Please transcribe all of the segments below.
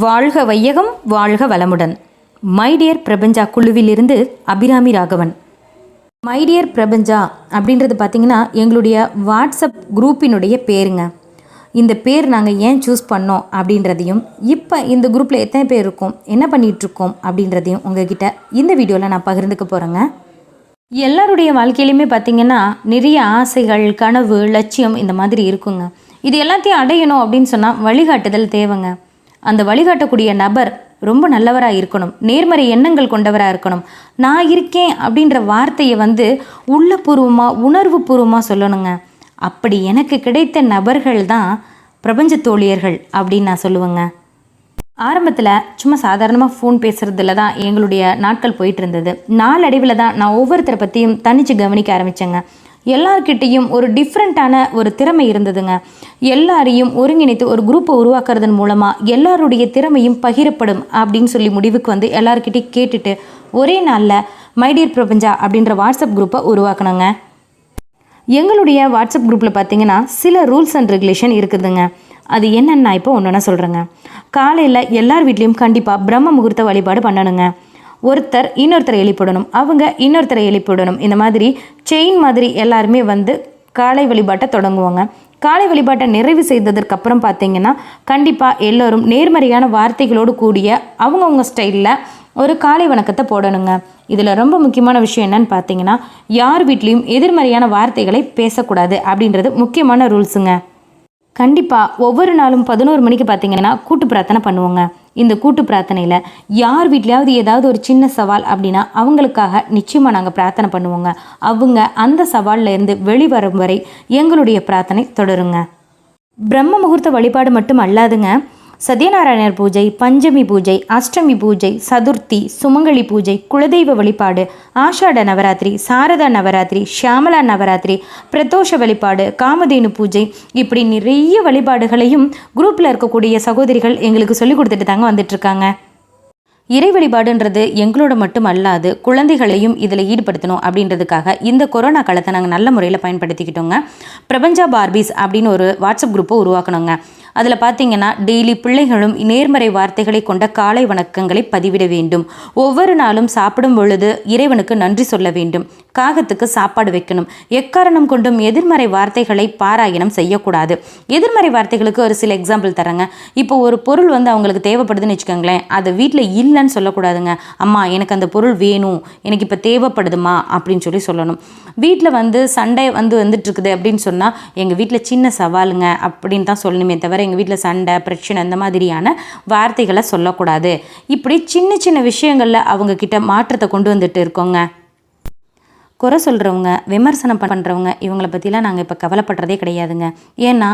வாழ்க வையகம், வாழ்க வளமுடன். மைடியர் பிரபஞ்சா குழுவிலிருந்து அபிராமி ராகவன். மைடியர் பிரபஞ்சா அப்படின்றது பார்த்திங்கன்னா எங்களுடைய வாட்ஸ்அப் குரூப்பினுடைய பேருங்க. இந்த பேர் நாங்கள் ஏன் சூஸ் பண்ணோம் அப்படின்றதையும், இப்போ இந்த குரூப்பில் எத்தனை பேர் இருக்கோம், என்ன பண்ணிகிட்ருக்கோம் அப்படின்றதையும் உங்ககிட்ட இந்த வீடியோவில் நான் பகிர்ந்துக்க போகிறேங்க. எல்லாருடைய வாழ்க்கையிலையுமே பார்த்திங்கன்னா நிறைய ஆசைகள், கனவு, லட்சியம் இந்த மாதிரி இருக்குங்க. இது எல்லாத்தையும் அடையணும் அப்படின்னு சொன்னால் வழிகாட்டுதல் தேவைங்க. அந்த வழிகாட்டக்கூடிய நபர் ரொம்ப நல்லவராக இருக்கணும், நேர்மறை எண்ணங்கள் கொண்டவராக இருக்கணும். நான் இருக்கேன் அப்படின்ற வார்த்தையை உள்ளபூர்வமாக, உணர்வு பூர்வமாக சொல்லணுங்க. அப்படி எனக்கு கிடைத்த நபர்கள் தான் பிரபஞ்ச தோழியர்கள் அப்படின்னு நான் சொல்லுவேங்க. ஆரம்பத்தில் சும்மா சாதாரணமாக ஃபோன் பேசுகிறதுல தான் எங்களுடைய நாட்கள் போயிட்டு இருந்தது. நாளடைவில் தான் நான் ஒவ்வொருத்தரை பற்றியும் தனித்து கவனிக்க ஆரம்பித்தேங்க. எல்லார்கிட்டையும் ஒரு டிஃப்ரெண்ட்டான ஒரு திறமை இருந்ததுங்க. எல்லாரையும் ஒருங்கிணைத்து ஒரு குரூப்பை உருவாக்குறதன் மூலமாக எல்லாருடைய திறமையும் பகிரப்படும் அப்படின்னு சொல்லி முடிவுக்கு எல்லாருக்கிட்டையும் கேட்டுட்டு ஒரே நாளில் மைடியர் பிரபஞ்சா அப்படின்ற வாட்ஸ்அப் குரூப்பை உருவாக்கணுங்க. எங்களுடைய வாட்ஸ்அப் குரூப்பில் பார்த்திங்கன்னா சில ரூல்ஸ் அண்ட் ரெகுலேஷன் இருக்குதுங்க. அது என்னென்னு நான் இப்போ ஒன்று சொல்கிறேங்க. காலையில் எல்லார் வீட்லேயும் கண்டிப்பாக பிரம்ம முகூர்த்த வழிபாடு பண்ணணுங்க. ஒருத்தர் இன்னொருத்தரை எழுப்பிடணும், அவங்க இன்னொருத்தரை எழுப்பிடணும். இந்த மாதிரி செயின் மாதிரி எல்லாருமே காலை வழிபாட்டை தொடங்குவாங்க. காலை வழிபாட்டை நிறைவு செய்ததற்கப்புறம் பார்த்திங்கன்னா கண்டிப்பாக எல்லோரும் நேர்மறையான வார்த்தைகளோடு கூடிய அவங்கவுங்க ஸ்டைலில் ஒரு காலை வணக்கத்தை போடணுங்க. இதில் ரொம்ப முக்கியமான விஷயம் என்னன்னு பார்த்தீங்கன்னா, யார் வீட்லேயும் எதிர்மறையான வார்த்தைகளை பேசக்கூடாது அப்படின்றது முக்கியமான ரூல்ஸுங்க. கண்டிப்பாக ஒவ்வொரு நாளும் 11 மணிக்கு பார்த்திங்கன்னா கூட்டு பிரார்த்தனை பண்ணுவோங்க. இந்த கூட்டு பிரார்த்தனையில் யார் வீட்லையாவது ஏதாவது ஒரு சின்ன சவால் அப்படின்னா அவங்களுக்காக நிச்சயமாக நாங்கள் பிரார்த்தனை பண்ணுவோங்க. அவங்க அந்த சவாலில் இருந்து வெளிவரும் வரை எங்களுடைய பிரார்த்தனை தொடருங்க. பிரம்ம முகூர்த்த வழிபாடு மட்டும் அல்லாதுங்க, சத்யநாராயணர் பூஜை, பஞ்சமி பூஜை, அஷ்டமி பூஜை, சதுர்த்தி, சுமங்கலி பூஜை, குலதெய்வ வழிபாடு, ஆஷாட நவராத்திரி, சாரதா நவராத்திரி, ஷியாமலா நவராத்திரி, பிரதோஷ வழிபாடு, காமதேனு பூஜை, இப்படி நிறைய வழிபாடுகளையும் குரூப்பில் இருக்கக்கூடிய சகோதரிகள் எங்களுக்கு சொல்லி கொடுத்துட்டு தாங்க வந்துட்டுருக்காங்க. இறை வழிபாடுன்றது எங்களோட மட்டும் அல்லாது குழந்தைகளையும் இதில் ஈடுபடுத்தணும் அப்படின்றதுக்காக இந்த கொரோனா காலத்தை நாங்கள் நல்ல முறையில் பயன்படுத்திக்கிட்டோங்க. பிரபஞ்சா பார்பிஸ் அப்படின்னு ஒரு வாட்ஸ்அப் குரூப்பை உருவாக்கணுங்க. அதில் பார்த்தீங்கன்னா டெய்லி பிள்ளைகளும் நேர்மறை வார்த்தைகளை கொண்ட காலை வணக்கங்களை பதிவிட வேண்டும். ஒவ்வொரு நாளும் சாப்பிடும் பொழுது இறைவனுக்கு நன்றி சொல்ல வேண்டும். காகத்துக்கு சாப்பாடு வைக்கணும். எக்காரணம் கொண்டும் எதிர்மறை வார்த்தைகளை பாராயணம் செய்யக்கூடாது. எதிர்மறை வார்த்தைகளுக்கு ஒரு சில எக்ஸாம்பிள் தரேங்க. இப்போ ஒரு பொருள் அவங்களுக்கு தேவைப்படுதுன்னு வச்சுக்கோங்களேன், அது வீட்டில் இல்லைன்னு சொல்லக்கூடாதுங்க. அம்மா எனக்கு அந்த பொருள் வேணும், எனக்கு இப்போ தேவைப்படுதுமா அப்படின்னு சொல்லணும். வீட்டில் சண்டை வந்துட்டு இருக்குது அப்படின்னு சொன்னால் எங்கள் வீட்டில் சின்ன சவாலுங்க அப்படின்னு தான் சொல்லணுமே தவிர எங்கள் வீட்டில் சண்டை, பிரச்சனை அந்த மாதிரியான வார்த்தைகளை சொல்லக்கூடாது. இப்படி சின்ன சின்ன விஷயங்களில் அவங்கக்கிட்ட மாற்றத்தை கொண்டு வந்துட்டு இருக்கோங்க. குறை சொல்கிறவங்க, விமர்சனம் பண்ணுறவங்க, இவங்களை பற்றிலாம் நாங்கள் இப்போ கவலைப்படுறதே கிடையாதுங்க. ஏன்னா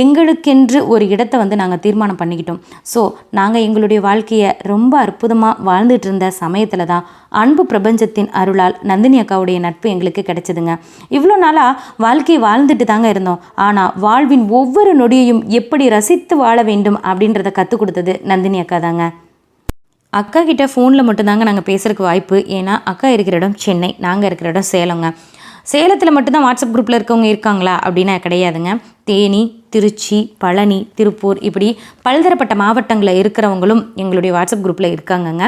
எங்களுக்கென்று ஒரு இடத்தை நாங்கள் தீர்மானம் பண்ணிக்கிட்டோம். ஸோ நாங்கள் எங்களுடைய வாழ்க்கையை ரொம்ப அற்புதமாக வாழ்ந்துட்டு இருந்த சமயத்தில் தான் அன்பு பிரபஞ்சத்தின் அருளால் நந்தினி அக்காவுடைய நட்பு எங்களுக்கு கிடைச்சிதுங்க. இவ்வளோ நாளாக வாழ்க்கையை வாழ்ந்துட்டு தாங்க இருந்தோம். ஆனால் வாழ்வின் ஒவ்வொரு நொடியையும் எப்படி ரசித்து வாழ வேண்டும் அப்படின்றத கற்றுக் கொடுத்தது நந்தினி அக்கா தாங்க. அக்கா கிட்ட ஃபோனில் மட்டும்தாங்க நாங்கள் பேசுகிறதுக்கு வாய்ப்பு. ஏன்னா அக்கா இருக்கிற இடம் சென்னை, நாங்கள் இருக்கிற இடம் சேலங்க. சேலத்தில் மட்டும்தான் வாட்ஸ்அப் குரூப்பில் இருக்கவங்க இருக்காங்களா அப்படின்னா கிடையாதுங்க. தேனி, திருச்சி, பழனி, திருப்பூர், இப்படி பலதரப்பட்ட மாவட்டங்களில் இருக்கிறவங்களும் எங்களுடைய வாட்ஸ்அப் குரூப்பில் இருக்காங்கங்க.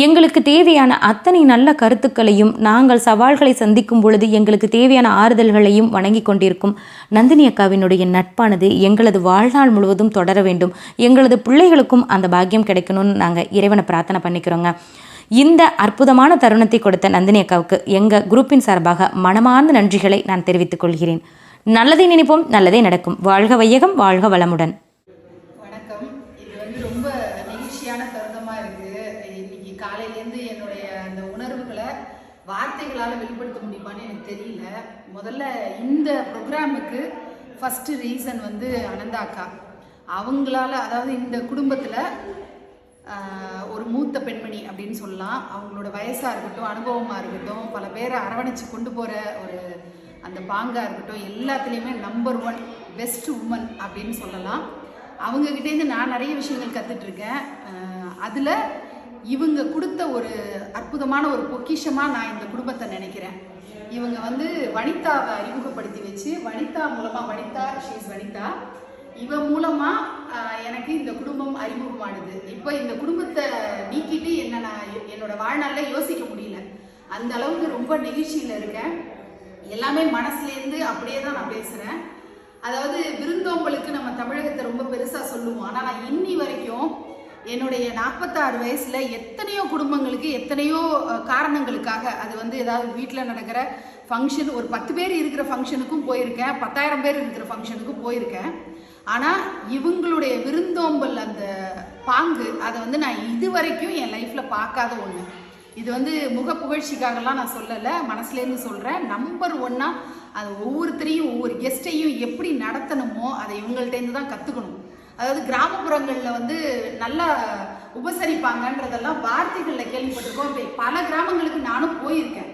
எங்களுக்கு தேவையான அத்தனை நல்ல கருத்துக்களையும், நாங்கள் சவால்களை சந்திக்கும் பொழுது எங்களுக்கு தேவையான ஆறுதல்களையும் வணங்கி கொண்டிருக்கும் நந்தினி அக்காவினுடைய நட்பானது எங்களது வாழ்நாள் முழுவதும் தொடர வேண்டும். எங்களது பிள்ளைகளுக்கும் அந்த பாக்கியம் கிடைக்கணும்னு நாங்கள் இறைவனை பிரார்த்தனை பண்ணிக்கிறோங்க. இந்த அற்புதமான தருணத்தை கொடுத்த நந்தினி அக்காவுக்கு எங்கள் குரூப்பின் சார்பாக மனமார்ந்த நன்றிகளை நான் தெரிவித்துக் கொள்கிறேன். நல்லதை நினைப்போம், நல்லதே நடக்கும். வாழ்க வையகம், வாழ்க வளமுடன். காலையிலேருந்து என்னுடைய அந்த உணர்வுகளை வார்த்தைகளால் வெளிப்படுத்த முடியுமான்னு எனக்கு தெரியல. முதல்ல இந்த ப்ரோக்ராமுக்கு ஃபஸ்ட்டு ரீசன் அனந்தா அக்கா. அவங்களால, அதாவது இந்த குடும்பத்தில் ஒரு மூத்த பெண்மணி அப்படின்னு சொல்லலாம். அவங்களோட வயசாக இருக்கட்டும், அனுபவமாக இருக்கட்டும், பல பேரை அரவணைச்சு கொண்டு போகிற ஒரு அந்த பாங்காக இருக்கட்டும், எல்லாத்துலேயுமே நம்பர் 1 பெஸ்ட் உமன் அப்படின்னு சொல்லலாம். அவங்கக்கிட்டேருந்து நான் நிறைய விஷயங்கள் கற்றுட்ருக்கேன். அதில் இவங்க கொடுத்த ஒரு அற்புதமான ஒரு பொக்கிஷமாக நான் இந்த குடும்பத்தை நினைக்கிறேன். இவங்க வனிதாவை அறிமுகப்படுத்தி வச்சு, வனிதா மூலமாக, வனிதா ஷீஸ் வனிதா இவ மூலமா எனக்கு இந்த குடும்பம் அறிமுகமானது. இப்போ இந்த குடும்பத்தை நீக்கிட்டு என்ன நான் என்னோட வாழ்நாள்ல யோசிக்க முடியல. அந்த அளவுக்கு ரொம்ப நெகிழ்ச்சியில இருக்கேன். எல்லாமே மனசுலேருந்து அப்படியே தான் நான் பேசுறேன். அதாவது விருந்தோம்பலுக்கு நம்ம தமிழகத்தை ரொம்ப பெருசா சொல்லுவோம். ஆனா நான் இன்னி வரைக்கும் என்னுடைய 46 வயசுல எத்தனையோ குடும்பங்களுக்கு எத்தனையோ காரணங்களுக்காக, அது வந்து ஏதாவது வீட்டில் நடக்கிற ஃபங்க்ஷன், ஒரு 10 பேர் இருக்கிற ஃபங்க்ஷனுக்கும் போயிருக்கேன், 10,000 பேர் இருக்கிற ஃபங்க்ஷனுக்கும் போயிருக்கேன். ஆனால் இவங்களுடைய விருந்தோம்பல் அந்த பாங்கு அதை வந்து நான் இது வரைக்கும் என் லைஃப்பில் பார்க்காத ஒன்று. இது வந்து முக புகழ்ச்சிக்காகலாம் நான் சொல்லலை, மனசுலேருந்து சொல்கிறேன். நம்பர் 1 அது ஒவ்வொருத்தரையும் ஒவ்வொரு கெஸ்ட்டையும் எப்படி நடத்தணுமோ அதை இவங்கள்ட்டேருந்து தான் கற்றுக்கணும். அதாவது கிராமப்புறங்களில் வந்து நல்லா உபசரிப்பாங்கன்றதெல்லாம் வார்த்தைகளில் கேள்விப்பட்டிருக்கோம். இப்போ பல கிராமங்களுக்கு நானும் போயிருக்கேன்.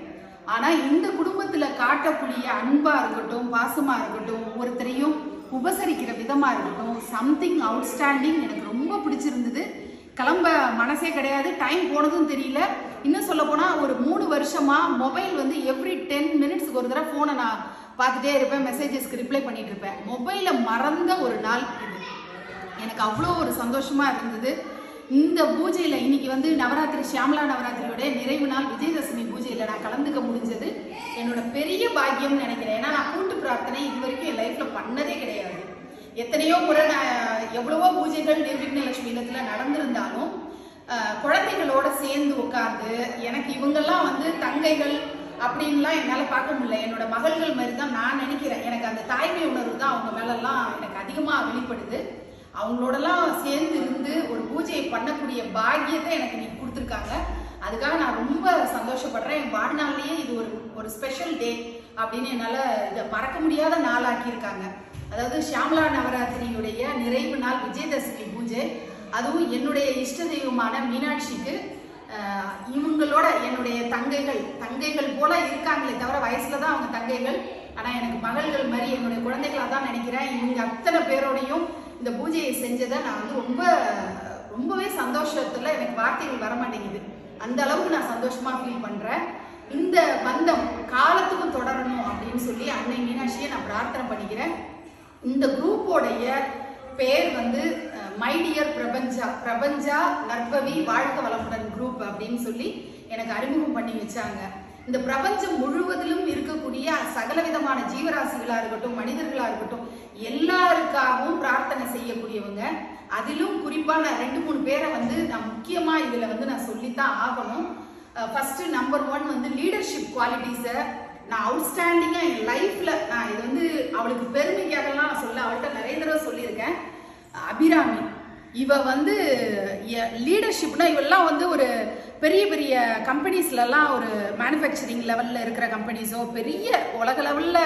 ஆனால் இந்த குடும்பத்தில் காட்டக்கூடிய அன்பாக இருக்கட்டும், பாசமாக இருக்கட்டும், ஒவ்வொருத்தரையும் உபசரிக்கிற விதமாக இருக்கட்டும், சம்திங் அவுட்ஸ்டாண்டிங். எனக்கு ரொம்ப பிடிச்சிருந்தது. கிளம்ப மனசே கிடையாது, டைம் போனதும் தெரியல. இன்னும் சொல்ல போனால் ஒரு 3 வருஷமாக மொபைல் வந்து எவ்ரி 10 மினிட்ஸ்க்கு ஒரு தடவை ஃபோனை நான் பார்த்துட்டே இருப்பேன், மெசேஜஸ்க்கு ரிப்ளை பண்ணிட்டு இருப்பேன். மொபைலை மறந்த ஒரு நாள் இது. எனக்கு அவ்வளோ ஒரு சந்தோஷமாக இருந்தது. இந்த பூஜையில் இன்னைக்கு வந்து நவராத்திரி, ஷியாமலா நவராத்திரியோடைய நிறைவு நாள் விஜயதசமி பூஜையில் நான் கலந்துக்க முடிஞ்சது என்னோட பெரிய பாக்கியம்னு நினைக்கிறேன். ஏன்னா நான் கூட்டு பிரார்த்தனை இது வரைக்கும் என் லைஃப்பில் பண்ணதே கிடையாது. எத்தனையோ முறை நான் எவ்வளவோ பூஜைகள் நிர்விக்னலட்சுமி இல்லத்தில் நடந்திருந்தாலும் குழந்தைகளோட சேர்ந்து உட்கார்ந்து, எனக்கு இவங்கெல்லாம் வந்து தங்கைகள் அப்படின்லாம் என்னால் பார்க்க முடியல. என்னோட மகள்கள் மாதிரி தான் நான் நினைக்கிறேன். எனக்கு அந்த தாய்மை உணர்வு தான் அவங்க மேலெல்லாம் எனக்கு அதிகமாக வெளிப்படுது. அவங்களோடலாம் சேர்ந்து இருந்து ஒரு பூஜையை பண்ணக்கூடிய பாக்கியத்தை எனக்கு நீ கொடுத்துருக்காங்க. அதுக்காக நான் ரொம்ப சந்தோஷப்படுறேன். என் வாழ்நாள்லேயே இது ஒரு ஸ்பெஷல் டே அப்படின்னு என்னால் இதை மறக்க முடியாத நாள் ஆக்கியிருக்காங்க. அதாவது ஷியாமலா நவராத்திரியுடைய நிறைவு நாள் விஜயதசமி பூஜை, அதுவும் என்னுடைய இஷ்ட தெய்வமான மீனாட்சிக்கு இவங்களோட என்னுடைய தங்கைகள் போல இருக்காங்களே தவிர வயசுல தான் அவங்க தங்கைகள். ஆனால் எனக்கு மகள்கள் மாதிரி என்னுடைய குழந்தைகளாக தான் நினைக்கிறேன். இவங்க அத்தனை பேரோடையும் இந்த பூஜையை செஞ்சதை நான் வந்து ரொம்பவே சந்தோஷத்துல எனக்கு வார்த்தைகள் வர மாட்டேங்குது. அந்த அளவுக்கு நான் சந்தோஷமா ஃபீல் பண்றேன். இந்த பந்தம் காலத்துக்கும் தொடரணும் அப்படின்னு சொல்லி அன்னை மீனாட்சியை நான் பிரார்த்தனை பண்ணிக்கிறேன். இந்த குரூப்போடைய பேர் வந்து மை டியர் பிரபஞ்சா நற்பவி வாழ்க வளமுடன் குரூப் அப்படின்னு சொல்லி எனக்கு அறிமுகம் பண்ணி வச்சாங்க. இந்த பிரபஞ்சம் முழுவதிலும் இருக்கக்கூடிய சகல விதமான ஜீவராசிகளா இருக்கட்டும், மனிதர்களா இருக்கட்டும், எல்லாருக்காகவும் பிரார்த்தனை செய்யக்கூடியவங்க. அதிலும் குறிப்பா நான் 2-3 பேரை வந்து நான் முக்கியமா இதுல வந்து நான் சொல்லித்தான் ஆகணும். ஃபர்ஸ்ட் நம்பர் 1 வந்து லீடர்ஷிப் குவாலிட்டிஸை நான் அவுட்ஸ்டாண்டிங்கா என் லைஃப்ல நான் இது வந்து அவளுக்கு பெருமைக்காகலாம் நான் சொல்ல, அவள்கிட்ட நிறைய தடவை சொல்லியிருக்கேன். அபிராமி இவ வந்து லீடர்ஷிப்னா இவெல்லாம் வந்து ஒரு பெரிய பெரிய கம்பெனிஸ்லலாம் ஒரு மேனுஃபேக்சரிங் லெவலில் இருக்கிற கம்பெனிஸோ, பெரிய உலக லெவலில்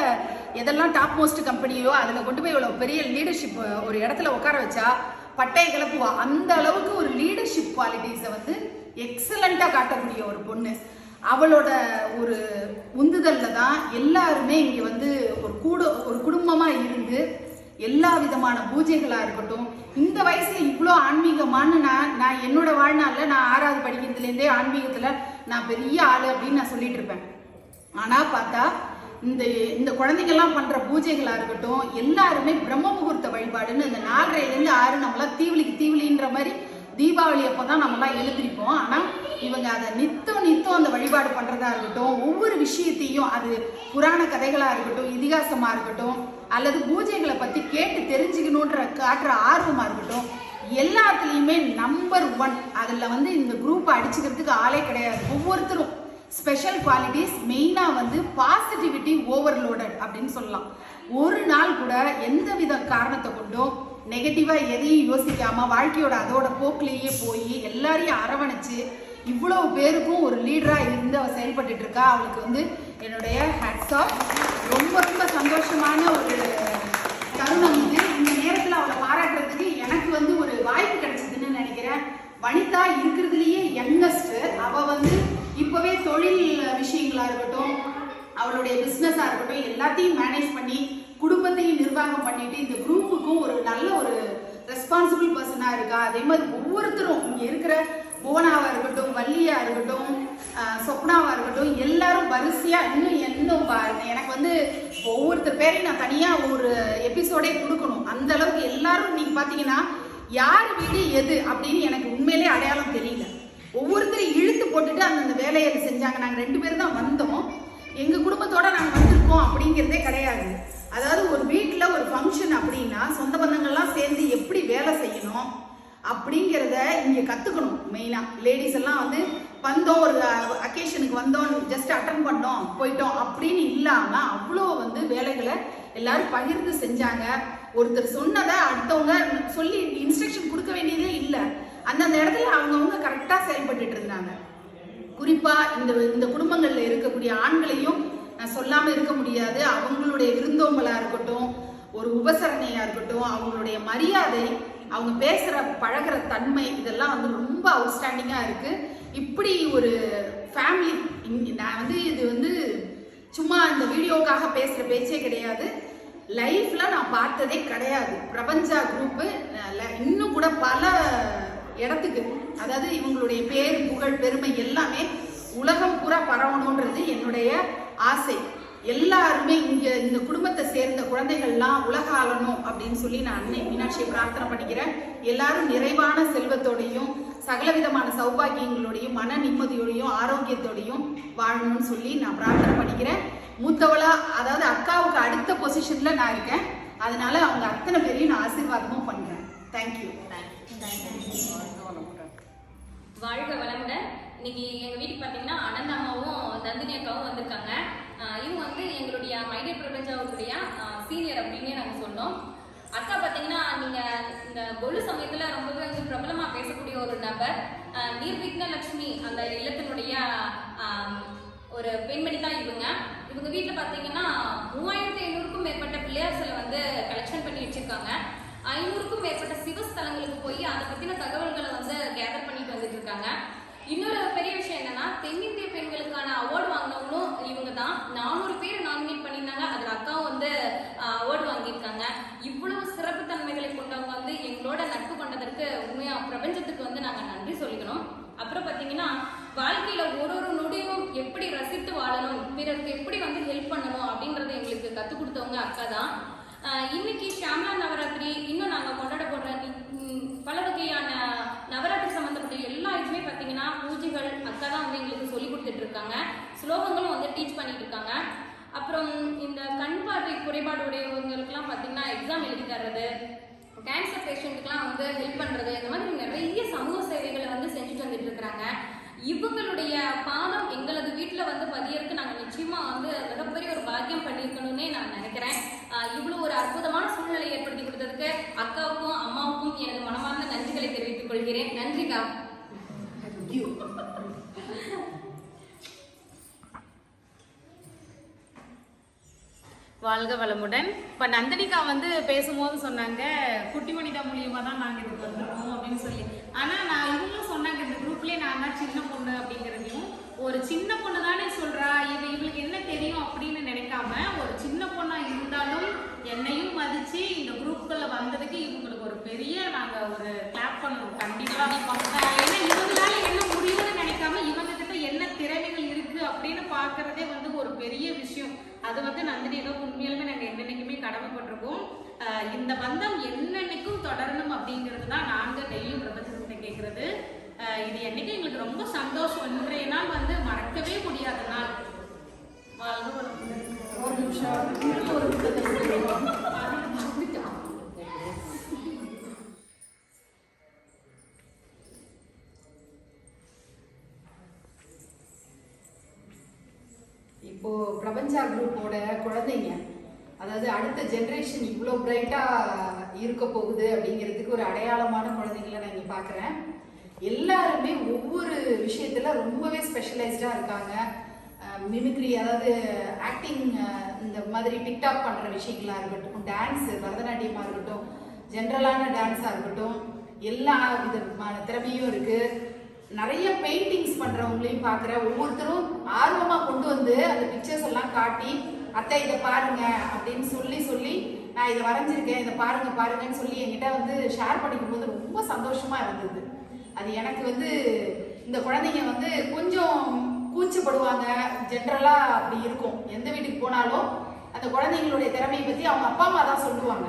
எதெல்லாம் டாப் மோஸ்ட் கம்பெனியோ அதில் கொண்டு போய் இவ்வளோ பெரிய லீடர்ஷிப் ஒரு இடத்துல உட்கார வச்சா பட்டையை கிளப்புவா. அந்த அளவுக்கு ஒரு லீடர்ஷிப் குவாலிட்டிஸை வந்து எக்ஸலண்ட்டாக காட்டக்கூடிய ஒரு பொண்ணு. அவளோட ஒரு உந்துதலில் தான் எல்லாருமே இங்கே வந்து ஒரு குடும்பமாக இருந்து எல்லா விதமான பூஜைகளாக இருக்கட்டும். இந்த வயசுல இவ்வளோ ஆன்மீகமான நான் என்னோட வாழ்நாளில் நான் 6வது படிக்கிறதுலேருந்தே ஆன்மீகத்தில் நான் பெரிய ஆள் அப்படின்னு நான் சொல்லிட்டு இருப்பேன். ஆனால் பார்த்தா இந்த குழந்தைங்கள்லாம் பண்ணுற பூஜைகளாக இருக்கட்டும், எல்லாருமே பிரம்ம முகூர்த்த வழிபாடுன்னு இந்த 4:30லேருந்து 6 நம்மளாம் தீவளின்ற மாதிரி தீபாவளி அப்போ தான் நம்மளாம் எழுந்திருப்போம். ஆனால் இவங்க அதை நித்தம் அந்த வழிபாடு பண்ணுறதா இருக்கட்டும், ஒவ்வொரு விஷயத்தையும் அது புராண கதைகளாக இருக்கட்டும், இதிகாசமாக இருக்கட்டும், அல்லது பூஜைகளை பற்றி கேட்டு தெரிஞ்சுக்கணுன்ற காட்டுற ஆர்வமாக இருக்கட்டும், எல்லாத்துலேயுமே நம்பர் 1. அதில் வந்து இந்த குரூப்பை அடிச்சுக்கிறதுக்கு ஆளே கிடையாது. ஒவ்வொருத்தரும் ஸ்பெஷல் குவாலிட்டிஸ், மெயினாக வந்து பாசிட்டிவிட்டி ஓவர்லோடட் அப்படின்னு சொல்லலாம். ஒரு நாள் கூட எந்த வித காரணத்தை கொண்டும் நெகட்டிவாக எதையும் யோசிக்காமல் வாழ்க்கையோட அதோட போக்கிலேயே போய் எல்லாரையும் அரவணைச்சு இவ்வளவு பேருக்கும் ஒரு லீடராக இருந்து அவள் செயல்பட்டு இருக்கா. அவளுக்கு வந்து என்னுடைய ஹேட்ஸ் ஆஃப். ரொம்ப சந்தோஷமான ஒரு தருணம் இது. இந்த நேரத்தில் அவளை பாராட்டுறதுக்கு எனக்கு வந்து ஒரு வாய்ப்பு கிடைச்சதுன்னு நினைக்கிறேன். வனிதா இருக்கிறதுலேயே யங்கஸ்ட். அவள் வந்து இப்போவே தொழில் விஷயங்களா இருக்கட்டும், அவளுடைய பிஸ்னஸாக இருக்கட்டும், எல்லாத்தையும் மேனேஜ் பண்ணி குடும்பத்தையும் நிர்வாகம் பண்ணிட்டு இந்த குரூப்புக்கும் ஒரு நல்ல ஒரு ரெஸ்பான்சிபிள் பர்சனாக இருக்கா. அதே மாதிரி ஒவ்வொருத்தரும் இங்கே இருக்கிற புவனாவாக இருக்கட்டும், வள்ளியா இருக்கட்டும், சொப்னாவாக இருக்கட்டும், எல்லாரும் வரிசையாக இன்னும் எனக்கு வந்து ஒவ்வொருத்தர் பேரையும் நான் தனியாக ஒரு எபிசோடே கொடுக்கணும். அந்த அளவுக்கு எல்லாரும் நீங்கள் பார்த்தீங்கன்னா யார் வீடு எது அப்படின்னு எனக்கு உண்மையிலே அடையாளம் தெரியல. ஒவ்வொருத்தரும் இழுத்து போட்டுட்டு அந்தந்த வேலையை செஞ்சாங்க. நாங்கள் 2 பேர் தான் வந்தோம். எங்கள் குடும்பத்தோட நாங்கள் வந்திருக்கோம் அப்படிங்கிறதே கிடையாது. அதாவது ஒரு வீட்டில் ஒரு ஃபங்க்ஷன் அப்படின்னா சொந்த பந்தங்கள்லாம் சேர்ந்து எப்படி வேலை செய்யணும் அப்படிங்கிறத இங்கே கற்றுக்கணும். மெயினாக லேடிஸ் எல்லாம் வந்து வந்தோம், ஒரு அக்கேஷனுக்கு வந்தோம், ஜஸ்ட் அட்டன் பண்ணோம் போயிட்டோம் அப்படின்னு இல்லாமல் அவ்வளோ வந்து வேலைகளை எல்லாரும் பகிர்ந்து செஞ்சாங்க. ஒருத்தர் சொன்னதை அடுத்தவங்க சொல்லி இன்ஸ்ட்ரக்ஷன் கொடுக்க வேண்டியதே இல்லை. அந்தந்த இடத்துல அவங்கவுங்க கரெக்டாக செயல்பட்டுட்டு இருந்தாங்க. குறிப்பாக இந்த குடும்பங்களில் இருக்கக்கூடிய ஆண்களையும் நான் சொல்லாமல் இருக்க முடியாது. அவங்களுடைய விருந்தோம்பலாக இருக்கட்டும், ஒரு உபசரணையாக இருக்கட்டும், அவங்களுடைய மரியாதை, அவங்க பேசுகிற பழகிற தன்மை, இதெல்லாம் வந்து ரொம்ப அவுட்ஸ்டாண்டிங்காக இருக்குது. இப்படி ஒரு ஃபேமிலி நான் வந்து இது வந்து சும்மா இந்த வீடியோக்காக பேசுகிற பேச்சே கிடையாது. லைஃப்பில் நான் பார்த்ததே கிடையாது. பிரபஞ்சா குரூப்பு இன்னும் கூட பல இடத்துக்கு, அதாவது இவங்களுடைய பேர் புகழ் பெருமை எல்லாமே உலகம் பூரா பரவணுன்றது என்னுடைய ஆசை. எல்லாருமே இங்கே இந்த குடும்பத்தை சேர்ந்த குழந்தைகள்லாம் உலக ஆளணும் அப்படின்னு சொல்லி நான் அன்னை மீனாட்சியை பிரார்த்தனை பண்ணிக்கிறேன். எல்லாரும் நிறைவான செல்வத்தோடையும் சகலவிதமான சௌபாகியங்களோடையும் மன நிம்மதியோடையும் ஆரோக்கியத்தோடையும் வாழணும்னு சொல்லி நான் பிரார்த்தனை பண்ணிக்கிறேன். மூத்தவளா, அதாவது அக்காவுக்கு அடுத்த பொசிஷன்ல நான் இருக்கேன். அதனால அவங்க அத்தனை பேரையும் நான் ஆசீர்வாதமும் பண்றேன். தேங்க்யூ. வாழ்க வளமுடன். இன்னைக்கு எங்கள் வீட்டுக்கு பார்த்தீங்கன்னா அனந்தாமாவும் நந்தினி அக்காவும் வந்திருக்காங்க. இவங்க வந்து எங்களுடைய மைடியர் பிரபஞ்சாவுடைய சீனியர் அப்படின்னே நாங்கள் சொன்னோம். அக்கா பார்த்தீங்கன்னா நீங்கள் இந்த கொலு சமயத்தில் ரொம்பவே வந்து பிரபலமாக பேசக்கூடிய ஒரு நபர். நிர்விக்ன லட்சுமி அந்த இல்லத்தினுடைய ஒரு பெண்மணி தான் இவங்க. இவங்க வீட்டில் பார்த்தீங்கன்னா 3500க்கும் மேற்பட்ட பிள்ளையார் சிலை வந்து கலெக்ஷன் பண்ணி வச்சுருக்காங்க. 500க்கும் மேற்பட்ட சிவஸ்தலங்களுக்கு போய் அதை பற்றின தகவல்களை வந்து கேதர் பண்ணிட்டு வந்துட்டு இருக்காங்க. இன்னொரு பெரிய விஷயம் என்னன்னா, தென்னிந்திய பெண்களுக்கான அவார்டு வாங்கினவங்களும் இவங்க தான். 400 பேர் நாமினேட் பண்ணியிருந்தாங்க. அதில் அக்காவும் வந்து அவார்டு வாங்கியிருக்காங்க. இவ்வளவு சிறப்பு தன்மைகளை கொண்டவங்க வந்து எங்களோட நட்பு கொண்டதற்கு உண்மையாக பிரபஞ்சத்துக்கு வந்து நாங்கள் நன்றி சொல்லிக்கணும். அப்புறம் பார்த்தீங்கன்னா வாழ்க்கையில ஒரு நொடியும் எப்படி ரசித்து வாழணும், பிறருக்கு எப்படி வந்து ஹெல்ப் பண்ணணும் அப்படின்றத எங்களுக்கு கற்றுக் கொடுத்தவங்க அக்கா தான். இன்னைக்கு ஷாம்லா நவராத்திரி, இன்னும் நாங்கள் கொண்டாட போடுற பல வகையான நவராத்திரி சம்மந்தப்பட்ட எல்லா இதுவுமே பார்த்தீங்கன்னா பூஜைகள் அக்கா தான் வந்து எங்களுக்கு சொல்லி கொடுத்துட்டு இருக்காங்க. ஸ்லோகங்களும் வந்து டீச் பண்ணிட்டு இருக்காங்க. அப்புறம் இந்த கண் பார்வை குறைபாடு உடையவங்களுக்குலாம் பார்த்தீங்கன்னா எக்ஸாம் எழுதி தர்றது, கேன்சர் பேஷண்ட்டுக்கெலாம் வந்து ஹெல்ப் பண்ணுறது, இந்த மாதிரி நிறைய சமூக சேவைகளை வந்து செஞ்சுட்டு வந்துட்டு இருக்கிறாங்க. இவங்களுடைய பாதம் எங்களது வீட்டில் வந்து பதியறதுக்கு நாங்கள் நிச்சயமாக வந்து மிகப்பெரிய ஒரு பாக்கியம் பண்ணியிருக்கணும்னே நான் நினைக்கிறேன். இவ்வளோ ஒரு அற்புதமான சூழ்நிலை ஏற்படுத்தி கொடுத்ததுக்கு அக்காவுக்கும் அம்மாவுக்கும் எனது மனமார்ந்த நன்றிகளை தெரிவித்துக் கொள்கிறேன். நன்றிக்கா. வாழ்க வளமுடன். இப்போ நந்தினிகா வந்து பேசும்போது சொன்னாங்க குட்டி மனிதா மூலியமாக தான் நாங்கள் இதுக்கு வந்திருக்கோம் அப்படின்னு சொல்லி. ஆனால் நான் இவங்களும் சொன்னாங்க இந்த குரூப்லேயே நான் தான் சின்ன பொண்ணு அப்படிங்கிறதையும், ஒரு சின்ன பொண்ணு தானே சொல்கிறா, இவளுக்கு என்ன தெரியும் அப்படின்னு நினைக்காம ஒரு சின்ன பொண்ணாக இருந்தாலும் என்னையும் மதித்து இந்த குரூப்புகளில் வந்ததுக்கு இவங்களுக்கு ஒரு பெரிய நாங்கள் ஒரு கிளாப் பண்ணுவோம் கண்டிப்பாக. ஏன்னா இவங்களால என்ன முடியும்னு நினைக்காம இவங்ககிட்ட என்ன திறமைகள் இருக்குது அப்படின்னு பார்க்குறதே வந்து ஒரு பெரிய விஷயம். அது வந்து நந்தினியாக உண்மையிலுமே நாங்கள் என்னென்னைக்குமே கடமைப்பட்டிருக்கோம். இந்த பந்தம் என்னென்னைக்கும் தொடரணும் அப்படிங்கிறது தான் நாங்கள் டெய்லியும் பிரபஞ்சத்தை கேட்குறது. இது என்னைக்கு எங்களுக்கு ரொம்ப சந்தோஷம். இன்றைய நாள் வந்து மறக்கவே முடியாத நாள். ஒரு நிமிஷம். இப்போ பிரபஞ்சா குரூப்போட குழந்தைங்க, அதாவது அடுத்த ஜென்ரேஷன் இவ்வளோ பிரைட்டாக இருக்க போகுது அப்படிங்கிறதுக்கு ஒரு அடையாளமான குழந்தைங்களை நான் இங்கே பார்க்குறேன். எல்லாருமே ஒவ்வொரு விஷயத்தில் ரொம்பவே ஸ்பெஷலைஸ்டாக இருக்காங்க. மிமிக்ரி, அதாவது ஆக்டிங், இந்த மாதிரி டிக்டாக் பண்ணுற விஷயங்களாக இருக்கட்டும், டான்ஸு, பரதநாட்டியமாக இருக்கட்டும், ஜென்ரலான டான்ஸாக இருக்கட்டும், எல்லா விதமான திறமையும் இருக்குது. நிறைய பெயிண்டிங்ஸ் பண்ணுறவங்களையும் பார்க்குறேன். ஒவ்வொருத்தரும் ஆர்வமாக கொண்டு வந்து அந்த பிக்சர்ஸ் எல்லாம் காட்டி, அத்தை இதை பாருங்க அப்படின்னு சொல்லி நான் இதை வரைஞ்சிருக்கேன், இதை பாருங்கன்னு சொல்லி என்கிட்ட வந்து ஷேர் பண்ணிக்கும் போது ரொம்ப சந்தோஷமாக இருந்தது. அது எனக்கு வந்து இந்த குழந்தைங்க வந்து கொஞ்சம் கூச்சப்படுவாங்க, ஜென்ரலாக அப்படி இருக்கும். எந்த வீட்டுக்கு போனாலும் அந்த குழந்தைங்களுடைய திறமையை பற்றி அவங்க அப்பா அம்மா தான் சொல்லுவாங்க.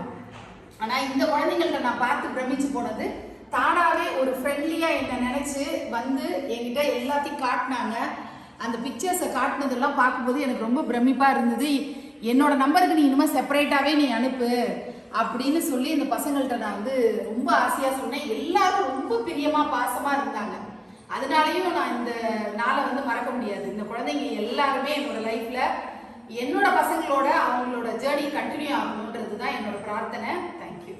ஆனால் இந்த குழந்தைங்கள்ட்ட நான் பார்த்து பிரமிச்சு போனது, தானாகவே ஒரு ஃப்ரெண்ட்லியாக என்னை நினச்சி வந்து என்கிட்ட எல்லாத்தையும் காட்டினாங்க. அந்த பிக்சர்ஸை காட்டினதெல்லாம் பார்க்கும்போது எனக்கு ரொம்ப பிரமிப்பாக இருந்தது. என்னோட நம்பருக்கு நீ இனிமேல் செப்பரேட்டாகவே நீ அனுப்பு அப்படின்னு சொல்லி இந்த பசங்கள்கிட்ட நான் வந்து ரொம்ப ஆசையாக சொன்னேன். எல்லாரும் ரொம்ப பிரியமாக பாசமாக இருந்தாங்க. அதனாலையும் நான் இந்த நாளை வந்து மறக்க முடியாது. இந்த குழந்தைங்க எல்லாருமே என்னோட லைஃப்பில் என்னோட பசங்களோட அவங்களோட ஜேர்னி கண்டினியூ ஆகணுன்றது தான் என்னோட பிரார்த்தனை. தேங்க்யூ.